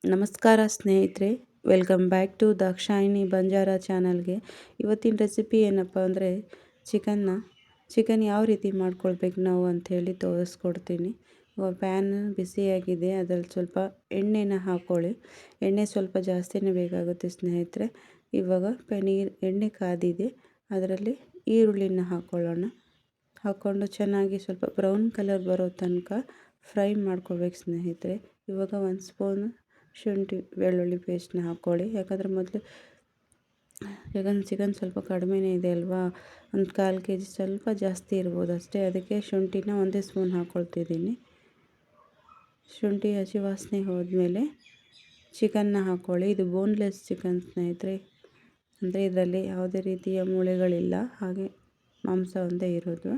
ನಮಸ್ಕಾರ ಸ್ನೇಹಿತರೆ, welcome back to Dakshayini Banjara ಚಾನಲ್ಗೆ. ಇವತ್ತಿನ ರೆಸಿಪಿ ಏನಪ್ಪ ಅಂದರೆ ಚಿಕನ್ ಯಾವ ರೀತಿ ಮಾಡ್ಕೊಳ್ಬೇಕು ನಾವು ಅಂಥೇಳಿ ತೋರಿಸ್ಕೊಡ್ತೀನಿ. ಪ್ಯಾನ್ ಬಿಸಿಯಾಗಿದೆ, ಅದರಲ್ಲಿ ಸ್ವಲ್ಪ ಎಣ್ಣೆನ ಹಾಕ್ಕೊಳ್ಳಿ. ಎಣ್ಣೆ ಸ್ವಲ್ಪ ಜಾಸ್ತಿನೇ ಬೇಕಾಗುತ್ತೆ ಸ್ನೇಹಿತರೆ. ಇವಾಗ ಎಣ್ಣೆ ಕಾದಿದೆ, ಅದರಲ್ಲಿ ಈರುಳ್ಳಿನ ಹಾಕ್ಕೊಳ್ಳೋಣ. ಹಾಕ್ಕೊಂಡು ಚೆನ್ನಾಗಿ ಸ್ವಲ್ಪ ಬ್ರೌನ್ ಕಲರ್ ಬರೋ ತನಕ ಫ್ರೈ ಮಾಡ್ಕೊಳ್ಬೇಕು ಸ್ನೇಹಿತರೆ. ಇವಾಗ 1 ಸ್ಪೂನು ಶುಂಠಿ ಬೆಳ್ಳುಳ್ಳಿ ಪೇಸ್ಟ್ನ ಹಾಕ್ಕೊಳ್ಳಿ. ಯಾಕಂದರೆ ಚಿಕನ್ ಸ್ವಲ್ಪ ಕಡಿಮೆನೇ ಇದೆ ಅಲ್ವಾ, ಒಂದು 1/4 kg ಸ್ವಲ್ಪ ಜಾಸ್ತಿ ಇರ್ಬೋದು ಅಷ್ಟೇ. ಅದಕ್ಕೆ ಶುಂಠಿನ 1 ಸ್ಪೂನ್ ಹಾಕ್ಕೊಳ್ತಿದ್ದೀನಿ. ಶುಂಠಿ ಹಸಿ ವಾಸನೆ ಹೋದ್ಮೇಲೆ ಚಿಕನ್ನ ಹಾಕ್ಕೊಳ್ಳಿ. ಇದು ಬೋನ್ಲೆಸ್ ಚಿಕನ್ ಸ್ನೇಹಿತರೆ, ಅಂದರೆ ಇದರಲ್ಲಿ ಯಾವುದೇ ರೀತಿಯ ಮೂಳೆಗಳಿಲ್ಲ, ಹಾಗೆ ಮಾಂಸ ಒಂದೇ ಇರೋದು.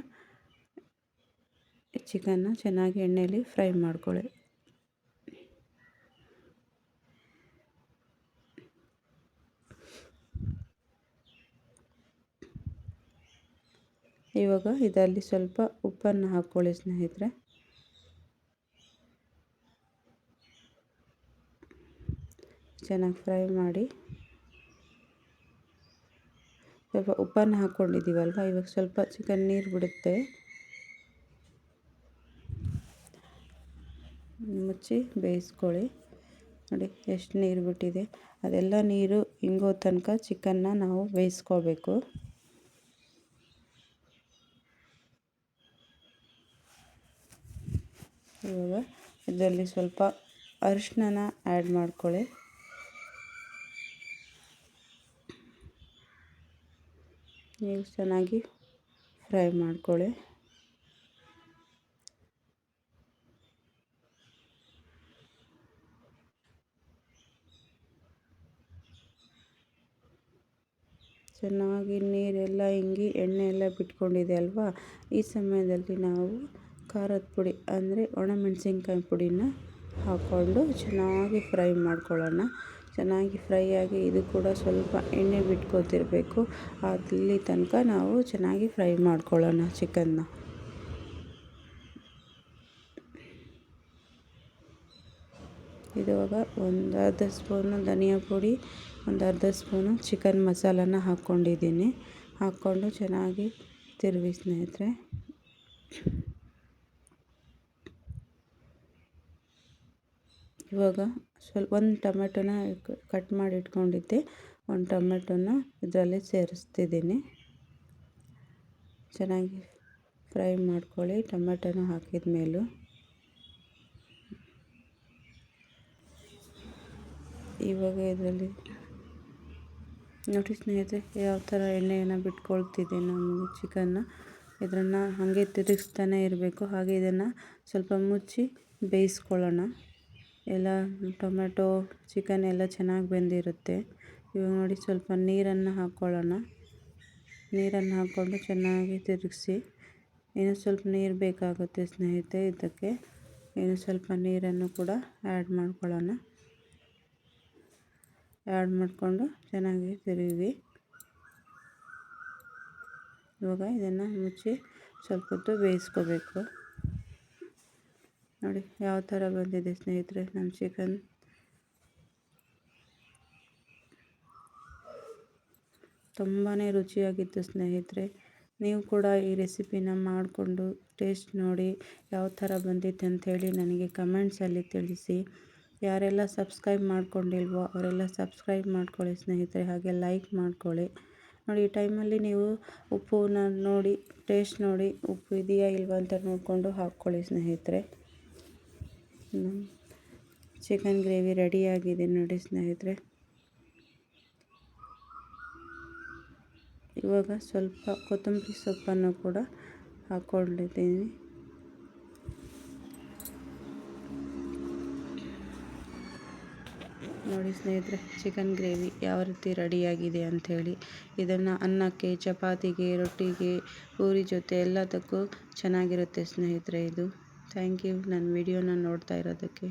ಚಿಕನ್ನ ಚೆನ್ನಾಗಿ ಎಣ್ಣೆಯಲ್ಲಿ ಫ್ರೈ ಮಾಡ್ಕೊಳ್ಳಿ. ಇವಾಗ ಇದರಲ್ಲಿ ಸ್ವಲ್ಪ ಉಪ್ಪನ್ನು ಹಾಕ್ಕೊಳ್ಳಿ ಸ್ನೇಹಿತರೆ. ಚೆನ್ನಾಗಿ ಫ್ರೈ ಮಾಡಿ. ಸ್ವಲ್ಪ ಉಪ್ಪನ್ನು ಹಾಕ್ಕೊಂಡಿದ್ದೀವಲ್ವ, ಇವಾಗ ಸ್ವಲ್ಪ ಚಿಕನ್ ನೀರು ಬಿಡುತ್ತೆ. ಮುಚ್ಚಿ ಬೇಯಿಸ್ಕೊಳ್ಳಿ. ನೋಡಿ ಎಷ್ಟು ನೀರು ಬಿಟ್ಟಿದೆ. ಅದೆಲ್ಲ ನೀರು ಇಂಗೋ ತನಕ ಚಿಕನ್ನ ನಾವು ಬೇಯಿಸ್ಕೋಬೇಕು. ಇವಾಗ ಇದರಲ್ಲಿ ಸ್ವಲ್ಪ ಅರಿಶಿನ ಆ್ಯಡ್ ಮಾಡ್ಕೊಳ್ಳಿ. ನೀವು ಚೆನ್ನಾಗಿ ಫ್ರೈ ಮಾಡ್ಕೊಳ್ಳಿ. ಚೆನ್ನಾಗಿ ನೀರೆಲ್ಲ ಇಂಗಿ ಎಣ್ಣೆ ಎಲ್ಲ ಬಿಟ್ಕೊಂಡಿದೆ ಅಲ್ವಾ. ಈ ಸಮಯದಲ್ಲಿ ನಾವು ಖಾರದ ಪುಡಿ ಅಂದರೆ ಒಣಮೆಣಸಿನ್ಕಾಯಿ ಪುಡಿನ ಹಾಕ್ಕೊಂಡು ಚೆನ್ನಾಗಿ ಫ್ರೈ ಮಾಡ್ಕೊಳ್ಳೋಣ. ಚೆನ್ನಾಗಿ ಫ್ರೈ ಆಗಿ ಇದು ಕೂಡ ಸ್ವಲ್ಪ ಎಣ್ಣೆ ಬಿಟ್ಕೊತಿರ್ಬೇಕು. ಅಲ್ಲಿ ತನಕ ನಾವು ಚೆನ್ನಾಗಿ ಫ್ರೈ ಮಾಡ್ಕೊಳ್ಳೋಣ ಚಿಕನ್ನ. ಇವಾಗ ಒಂದು ಅರ್ಧ ಸ್ಪೂನು ಧನಿಯಾ ಪುಡಿ, ಒಂದು ಅರ್ಧ ಸ್ಪೂನು ಚಿಕನ್ ಮಸಾಲನ ಹಾಕ್ಕೊಂಡಿದ್ದೀನಿ. ಹಾಕ್ಕೊಂಡು ಚೆನ್ನಾಗಿ ತಿರುವಿ ಸ್ನೇಹಿತರೆ. ಇವಾಗ ಒಂದು ಟೊಮೆಟೊನ ಕಟ್ ಮಾಡಿ ಇಟ್ಕೊಂಡಿದ್ದೆ, ಒಂದು ಟೊಮೆಟೊನ ಇದರಲ್ಲಿ ಸೇರಿಸ್ತಿದ್ದೀನಿ. ಚೆನ್ನಾಗಿ ಫ್ರೈ ಮಾಡ್ಕೊಳ್ಳಿ ಟೊಮೆಟೊನ ಹಾಕಿದ ಮೇಲೂ. ಇವಾಗ ಇದರಲ್ಲಿ ನೋಡಿ ಸ್ನೇಹಿತರೆ, ಯಾವ ಥರ ಎಣ್ಣೆಯನ್ನು ಬಿಟ್ಕೊಳ್ತಿದೆ ನಮ್ಮ ಚಿಕನ್ನ. ಇದನ್ನು ಹಾಗೆ ತಿರುಗಿಸ್ತಾನೆ ಇರಬೇಕು. ಹಾಗೆ ಇದನ್ನು ಸ್ವಲ್ಪ ಮುಚ್ಚಿ ಬೇಯಿಸ್ಕೊಳ್ಳೋಣ. ಎಲ್ಲ ಟೊಮೆಟೊ ಚಿಕನ್ ಎಲ್ಲ ಚೆನ್ನಾಗಿ ಬೆಂದಿರುತ್ತೆ. ಇವಾಗ ನೋಡಿ ಸ್ವಲ್ಪ ನೀರನ್ನು ಹಾಕ್ಕೊಳ್ಳೋಣ. ನೀರನ್ನು ಹಾಕ್ಕೊಂಡು ಚೆನ್ನಾಗಿ ತಿರುಗಿಸಿ. ಇನ್ನೂ ಸ್ವಲ್ಪ ನೀರು ಬೇಕಾಗುತ್ತೆ ಸ್ನೇಹಿತರೆ ಇದಕ್ಕೆ. ಇನ್ನು ಸ್ವಲ್ಪ ನೀರನ್ನು ಕೂಡ ಆ್ಯಡ್ ಮಾಡ್ಕೊಳ್ಳೋಣ. ಆ್ಯಡ್ ಮಾಡಿಕೊಂಡು ಚೆನ್ನಾಗಿ ತಿರುವಿ. ಇವಾಗ ಇದನ್ನು ಮುಚ್ಚಿ ಸ್ವಲ್ಪ ಹೊತ್ತು ಬೇಯಿಸ್ಕೋಬೇಕು. ನೋಡಿ ಯಾವ ಥರ ಬಂದಿದೆ ಸ್ನೇಹಿತರೆ ನಮ್ಮ ಚಿಕನ್. ತುಂಬಾ ರುಚಿಯಾಗಿತ್ತು ಸ್ನೇಹಿತರೆ. ನೀವು ಕೂಡ ಈ ರೆಸಿಪಿನ ಮಾಡಿಕೊಂಡು ಟೇಸ್ಟ್ ನೋಡಿ ಯಾವ ಥರ ಬಂದಿತ್ತು ಅಂಥೇಳಿ ನನಗೆ ಕಮೆಂಟ್ಸಲ್ಲಿ ತಿಳಿಸಿ. ಯಾರೆಲ್ಲ ಸಬ್ಸ್ಕ್ರೈಬ್ ಮಾಡ್ಕೊಂಡಿಲ್ವೋ ಅವರೆಲ್ಲ ಸಬ್ಸ್ಕ್ರೈಬ್ ಮಾಡ್ಕೊಳ್ಳಿ ಸ್ನೇಹಿತರೆ. ಹಾಗೆ ಲೈಕ್ ಮಾಡ್ಕೊಳ್ಳಿ. ನೋಡಿ ಈ ಟೈಮಲ್ಲಿ ನೀವು ಉಪ್ಪನ್ನ ನೋಡಿ ಟೇಸ್ಟ್ ನೋಡಿ ಉಪ್ಪು ಇದೆಯಾ ಇಲ್ವಾ ಅಂತ ನೋಡಿಕೊಂಡು ಹಾಕ್ಕೊಳ್ಳಿ ಸ್ನೇಹಿತರೆ. ಚಿಕನ್ ಗ್ರೇವಿ ರೆಡಿಯಾಗಿದೆ ನೋಡಿ ಸ್ನೇಹಿತರೆ. ಇವಾಗ ಸ್ವಲ್ಪ ಕೊತ್ತಂಬರಿ ಸೊಪ್ಪನ್ನು ಕೂಡ ಹಾಕ್ಕೊಂಡಿದ್ದೀನಿ. ನೋಡಿ ಸ್ನೇಹಿತರೆ, ಚಿಕನ್ ಗ್ರೇವಿ ಯಾವ ರೀತಿ ರೆಡಿಯಾಗಿದೆ ಅಂಥೇಳಿ. ಇದನ್ನು ಅನ್ನಕ್ಕೆ, ಚಪಾತಿಗೆ, ರೊಟ್ಟಿಗೆ, ಪೂರಿ ಜೊತೆ ಎಲ್ಲದಕ್ಕೂ ಚೆನ್ನಾಗಿರುತ್ತೆ ಸ್ನೇಹಿತರೆ ಇದು. ಥ್ಯಾಂಕ್ ಯು ನನ್ನ ವಿಡಿಯೋನ ನೋಡ್ತಾ ಇರೋದಕ್ಕೆ.